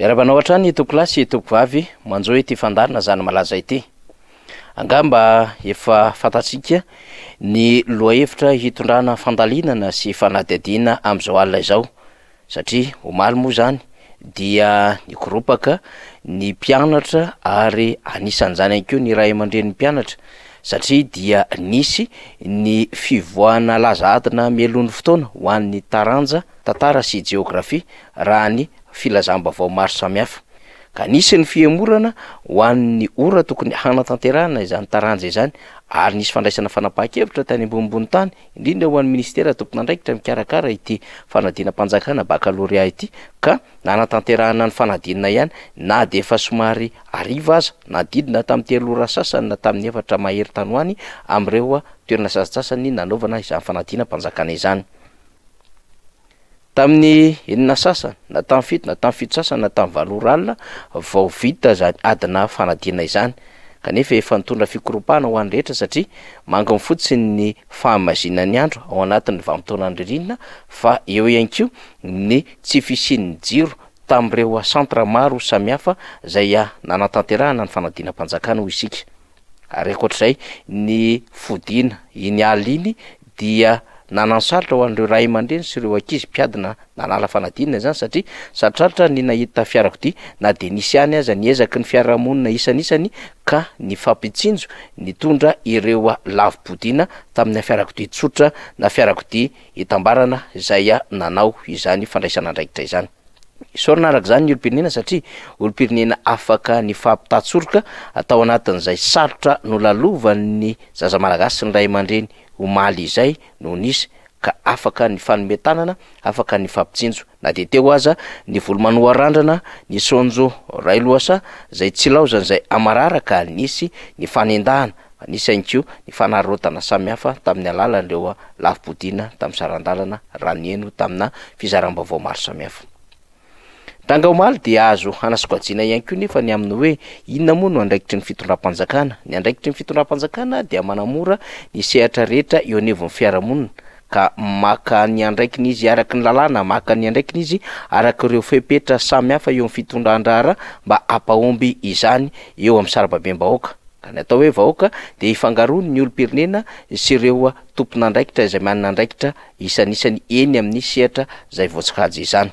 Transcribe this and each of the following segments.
Miarabanao hatrany itoko lasy itoko vavy manjo ity fandarina zany malaza ity. Angamba efa fantatsika ny lohahevitra hitondrana fandalinana sy fanadihadiana am'izao alina izao satria omaly moa zany dia nikoropaka ny mpianatra ary anisan'izany ihany koa ny ray aman-dren'ny mpianatra satria dia nisy ny fivoahana laza adina mialohan'ny fotoana ho an'ny taranja tantara sy geografia raha ny filazam-baovao maro samihafa ka nisy ny fiemorana ho an'ny ora tokony hanatanterahana izany taranja izany ary nisy fandraisana fanapahan-kevitra tany ambonimbony tany indrindra ho an'ny ministera tokony andraikitra mikarakara ity fanadina-mpanjakana bakalorea ity ka nanatanterahana ny fanadinana ihany na de efa somary ariva aza na didina tamin'ny telo ora sasany na tamin'ny efatra mahery tanoany am'ireo toerana sasasasany nanaovana izany fanadina-mpanjakana izany. Tamin'ny enina sasany na tamin'ny fito na tamin'ny fito sasany na tamin'ny valo ora alina vao vita zany adina fanadina izany kanefa efa nitondra fikoropahana ho an'ny rehetra satria manga fotsiny ny fahamazinany andro ao anatin'ny vanim-potoanan'ny ririnina fa eo ihany koa ny tsy fisian'ny jiro tamin'ireo centre maro samihafa zay nanatanterahana ny fanadina-mpanjakana ho isika ary ankoatr'izay ny fodiana iny alina iny dia nanansarotra ho an'ireo ray aman-dreny sy ireo ankizy mpiadina nanala fanadinana zany satria sarotrarotra ny nahita fiarakodia na de nisy ihany aza niezaky ny fiarahamonina isanisany ka ny fampitsinjo nitondra ireo lavim-podiana tamin'ny fiarakodia tsotra na fiarakodia hitambarana zay nanao izany fandraisana andraikitra izany. Isorana araka zany ny olo-pirenena satria olo-pirenena afaka ny fampitatsorika atao anatin'izay sarotra nolalovan'ny zaza malagasy sy ny ray aman-dreny omaly izay no nisy ka afaka ny fanometanana afaka ny fampitsinjo na de teo aza ny volomanoa randrana ny sonjo ray loasa zay tsy laozany zay amararaka nisy ny fanendahana nisy ihany koa ny fanarotana samihafa tamin'ny alalan'ireo lavim-podiana tamin'ny sarandalana ranieno tamina fizaram-baovao maro samihafa. Ranga omaly dia azo anasokajiana ihany koa nefa ny amin'ny hoe inona moa no andraikitry ny fitondram-panjakana. Ny andraikitry ny fitondram-panjakana dia manamora ny sehatra rehetra eo anivon'ny fiarahamonina ka maka ny andraikin'izy araky ny lalàna maka ny andraikin'izy araky ireo fepetra samihafa eo amin'ny fitondran-drahara mba hampahomby izany eo amin'ny sarababem-bahoaka. Ka ny atao hoe vahoaka dia ifangaroany ny olo-pirenena sy ireo tompon'andraikitra izay manana andraikitra isanisany eny amin'ny sehatra zay voatsikajy izany.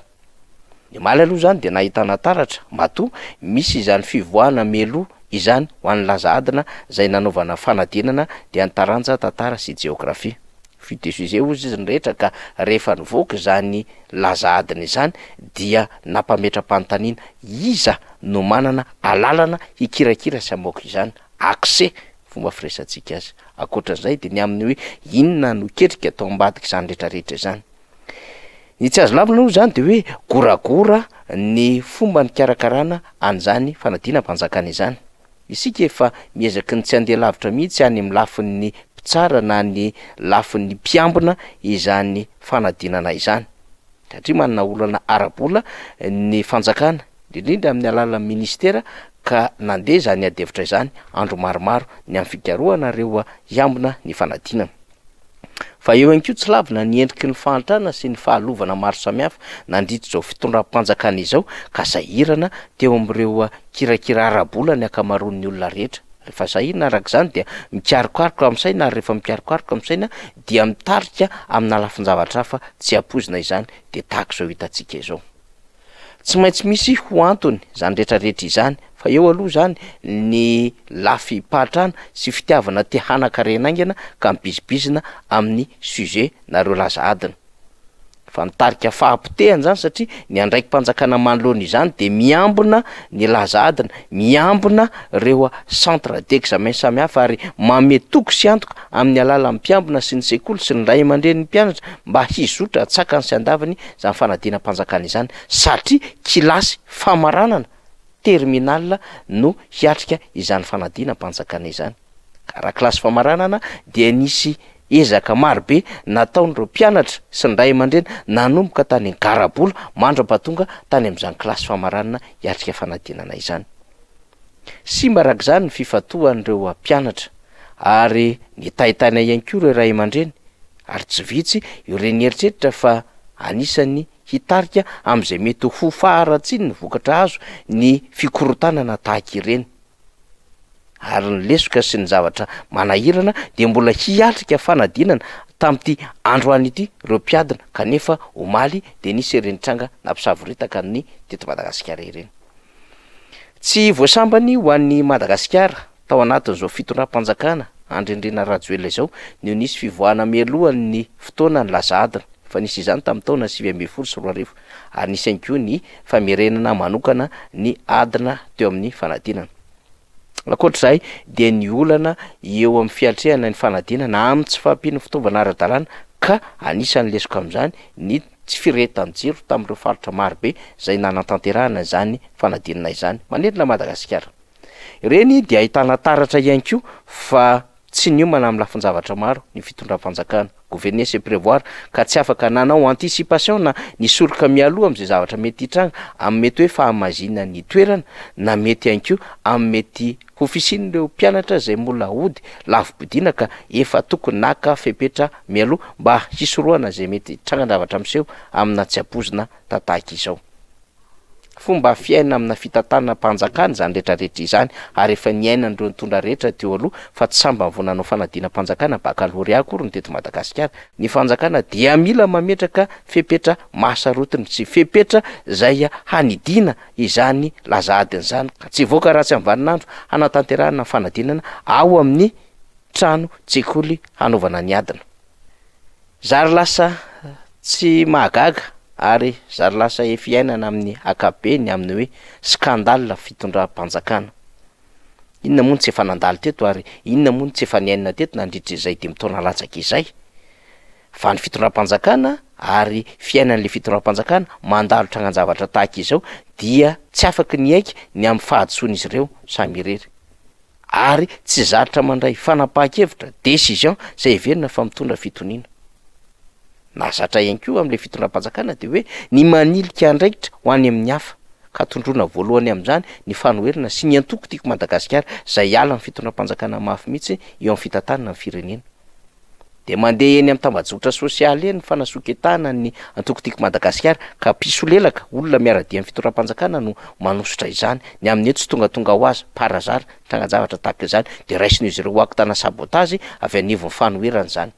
Ny omaly aloha zany de nahitana taratra matoa misy izany fivoahana meloa izany ho an'ny laza adina zay nanaovana fanadinana dia ny taranja tantara sy geografia. Fils de juillet ozy izy ny rehetra ka rehefa nivoaka zany laza adina izany dia nampametra-panontaniana iza no manana alalana hikirakira sy amoaka izany accès fomba firesantsika azy akoatran'izay de ny amin'ny hoe inona no ketrika atao ambadika izany rehetrarehetra izany. Ny tsy azo lavina aloha zany de hoe goragora ny fomba ny karakarana an'izany fanadina-mpanjakana izany. Isika efa miezaky ny tsy andeha lavitra mihitsy any amin'ny lafin'ny mpitsara na ny lafin'ny mpiambina izany fanadinana izany satria manana olana arabola ny fanjakana indrindrindra amin'ny alalan'ny ministera ka nandeha zany adevitra izany andro maromaro ny amin'ny fikarohana ireo hiambina ny fanadinana. Fa eo ihany koa tsy lavina ny endriky ny fahantrana sy ny fahalovana maro samihafa nandritra zao fitondram-panjakana izao ka sahirana teo amin'ireo kirakira arabola ny akamaroan'ny olona rehetra. Rehefa sahirana araka izany dia mikarokaroka amin'ny saina ary rehefa mikarokaroka amin'ny saina dia mitarika amin'ny alafin-javatra hafa tsy ampozina izany de tahaka izao hitantsika izao. Tsy maintsy misy ho antony zany rehetrarehetra izany fa eo aloha zany ny lafi-pahatrana sy fitiavana te hanan-karenaingana ka mibizibizina amin'ny sujet nareo laza adina. Fa nitarika fahampitehany zany satria ny andraiki-mpanjakana manoloana izany de miambina ny laza adina miambina ireo centre d'examen samihafa ary mametoko sy antoka amin'ny alalan'ny mpiambina sy ny sekoly sy ny ray aman-dren'ny mpianatra mba hizotra tsakany sy andavany zany fanadina-mpanjakana izany satria kilasy famaranana terminal no hiatrika izany fanadina-mpanjakana izany. Ka raha kilasy famaranana dia nisy ezaka marobe nataon'ireo mpianatra sy ny ray aman-dreny nanomboka tany garabola mandra-pahatonga tany amin'izany kilasy famaranana hiatrika fanadinana izany. Simba araka izany ny fifatohan'ireo mpianatra ary ny tahitana ihany koa ireo ray aman-dreny ary tsy vitsy ireny eritreritra fa anisany hitarika am'izay mety ho faharatsiny ny vokatra azo ny fikorotanana tahaka ireny. Ary ny lesoka sy ny zavatra manahirana de mbola hiatrika fanadinana tam'ty andro an'ity reo mpiadina kanefa omaly de nisy ireny tranga nampisavoritaka ny teto Madagasikara ireny. Tsy voasambany ho an'ny Madagasikara tao anatin'izao fitondram-panjakana Andrendrena Rajoelina izao no nisy fivoahana mialohan'ny fotoana ny laza adina fa nisy izany tamin'ny taona 2024 ary nisy ihany koa ny famerenana manokana ny adina teo amin'ny fanadinana. Ankoatr'izay dia ny olana eo amin'ny fiatrehana ny fanadinana amin'ny tsy fahampian'ny fitaovana ara-dalàna ka anisan'ny lesoka amin'izany ny tsy firetan-jiro tamin'ireo faritra marobe izay nanan-tanterahana izany fanadinana izany manerana Madagasikara. Ireny dia ahitana taratra ihany koa fa tsy niomana amin'ny lafin-javatra maro ny fitondram-panjakana gouverner c'est prévoir ka tsy afaka nanao anticipation na nisoroka mialoha amin'izay zavatra mety hitranga amin'ny mety hoe fahamazina ny toerana na mety ihany koa amin'ny mety ho fisian'ireo mpianatra izay mbola hody lavim-bodina ka efa tokony naka fepetra mialoha mba hisorohana izay mety hitranga-javatra miseho amina tsy apozina tahaka izao. Fomba fiaina amina fitantanana mpanjakana zany rehetrarehetra izany ary efa niainan'ireo nitondra rehetra teo aloha fa tsy samba vonanao fanadina mpanjakana bakalorea akory ny teto Madagasikara. Ny fanjakana dia mila mametraka fepetra mahasarotiny sy fepetra zay hanidina izany laza adiny zany ka tsy voaka raha tsy amin'ny vaninandro hanatanterahana fanadinana ao amin'ny trano tsekoly hanaovana ny adina. Zary lasa tsy mahagaga ary zary lasa efiainana amin'ny akabeny amin'ny hoe skandale fitondram-panjakana. Inona moa tsy efa nandalo teto ary inona moa tsy efa niainana teto nandritra izay 10 taona latsaka izay. Fa ny fitondram-panjakana ary fiainan'le fitondram-panjakana mandalo trangan-javatra tahaka izao dia tsy afaka ny aiky ny amin'ny fahadisoan'izy ireo samy irery. Ary tsy zatra mandray fanapahan-kevitra décision izay heverina fa mitondra fitoniana. Nazatra ihany koa amin'le fitondram-panjakana de hoe ny manilika andraikitra ho any amin'ny hafa ka tondrona voalohany amin'izany ny fanoherina sy ny antoko tiako Madagasikara izay ala ny fitondram-panjakana mafy mihitsy eo amin'ny fitantanana ny firenena. De mandeha eny amin'ny tambajotra sosialy eny fanasoketana ny antoko tiako Madagasikara ka pisolelaka olona miaradia amin'ny fitondram-panjakana no manosotra izany ny amin'ny eto tsy tonga ho azy parazary trangan-javatra tahaka izany de raisin'izy ireo aktana sabotazy avy anivon'ny fanoherana izany.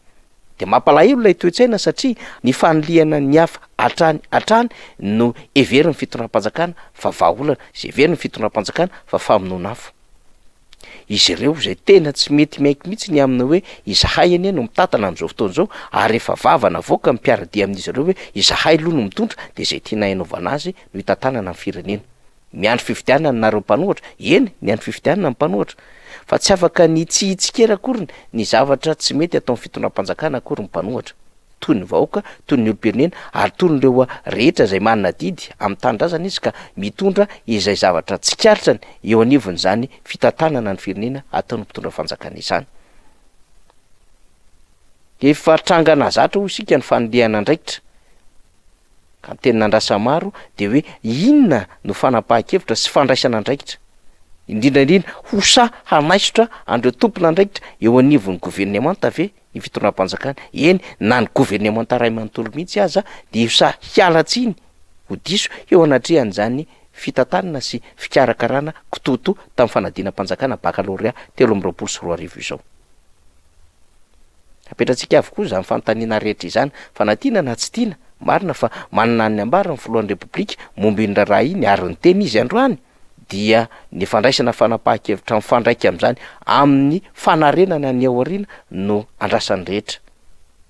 De mampalahelo ilay toe-tsaina satria ny faniliana ny hafa hatrany no everin'ny fitondram-panjakana fa vahaolana sy everin'ny fitondram-panjakana fa famonoana afo. Izy ireo izay tena tsy mety maiky mihitsy ny aminy hoe izahay anie no mitantana amin'izao fotoana izao ary rehefa vavana voaka mpiaradia amin'izy ireo hoe izahay aloha no mitondra de izay tiana hanaovana azy no hitantanana amin'ny firenena. Miandro fifidianana nareo mpanohatra, eny miandro fifidianana ny mpanohatra fa tsy afaka ny tsy hitsikera akory ny zavatra tsy mety ataon'ny fitondram-panjakana akory ny mpanohatra toy ny vahoaka toy ny olom-pirenena ary toy nyreo rehetra izay manana didy amin'ny tanindrazana izy ka mitondra izay zavatra tsikaritra eo anivon'izany fitantanana ny firenena ataon'ny mpitondra fanjakana izany. Efa trangana zatra ho isika ny fanilehana andraikitra ka tenin'andrasa maro de hoe inona no fanapahan-kevitra sy fandraisana andraikitra indrindrandrindra hosa hanaisotra andreo tompona andraikitra eo anivon'ny gouvernemanta ve ny fitondram-panjakana eny na ny gouvernemanta ray manontolo mihitsy aza de hosa hialatsiny ho diso eo anatrehan'izany fitantanana sy fikarakarana kitoto tamin'ny fanadinam-panjakana bakalorea 2024 izao. Apetratsika avokoa zany fanontaniana rehetra izany fanadina na tsy tiana marina fa manana ny ambara ny filohan'ny repoblika momba indra raha iny ary ny teny izy androany dia ny fandraisana fanapahan-kevitra mifandraiky amin'izany amin'ny fanarenana ny aoriana no andrasany rehetra.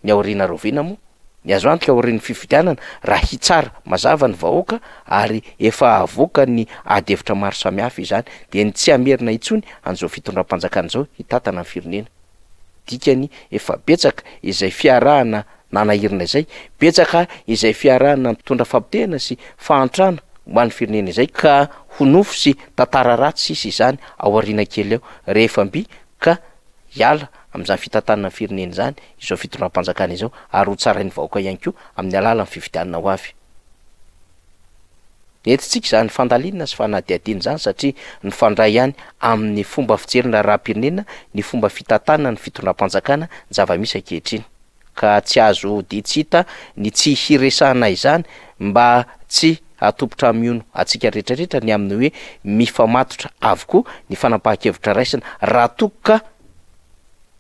Ny aoriana roviana moa ny azo antoka aorian'ny fifidianana raha hitsara mazava ny vahoaka ary efa avoaka ny adevitra maro samihafa izany de ny tsy amerina itsony an'izao fitondram-panjakana izao hitantana ny firenena. Dikany efa betsaka izay fiarahana nanahirina izay betsaka izay fiarahana mitondra fampitehana sy fahantrana ho an'ny firenena izay ka ho nofo sy tantara ratsy sisy izany ao aoriana kely eo rehefa mby ka hiala amin'izany fitantanana ny firenena izany izao fitondram-panjakana izao ary ho tsarain'ny vahoaka ihany koa amin'ny alalan'ny fifidianana ho avy. Entintsika izany fandalinana sy fanadiadiana izany satria ny fandray ihany amin'ny fomba fijerina raha-pirenena ny fomba fitantanana ny fitondram-panjakana ny zava-misy ankehitriny ka tsy azo ditsita ny tsy hiresana izany mba tsy atopotra amiono atsika rehetrarehetra ny amin'ny hoe mifamatotra avokoa ny fanapahan-kevitra raisina raha tokoka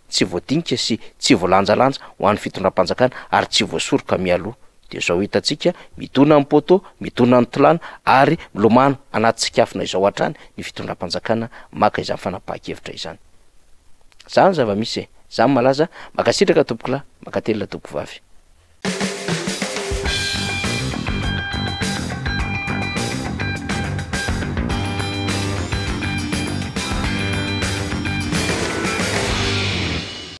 tsy voadinika sy tsy voalanjalanja ho an'ny fitondram-panjakana ary tsy voasoroka mialoha de zao hitantsika midona amin'ny poto midona amin'ny tolana ary milomano anaty tsikafona izao hatrany ny fitondram-panjakana maka izany fanapahan-kevitra izany zany zava-misy zany malaza makasitraka tompoko lahy makatelina tompoko vavy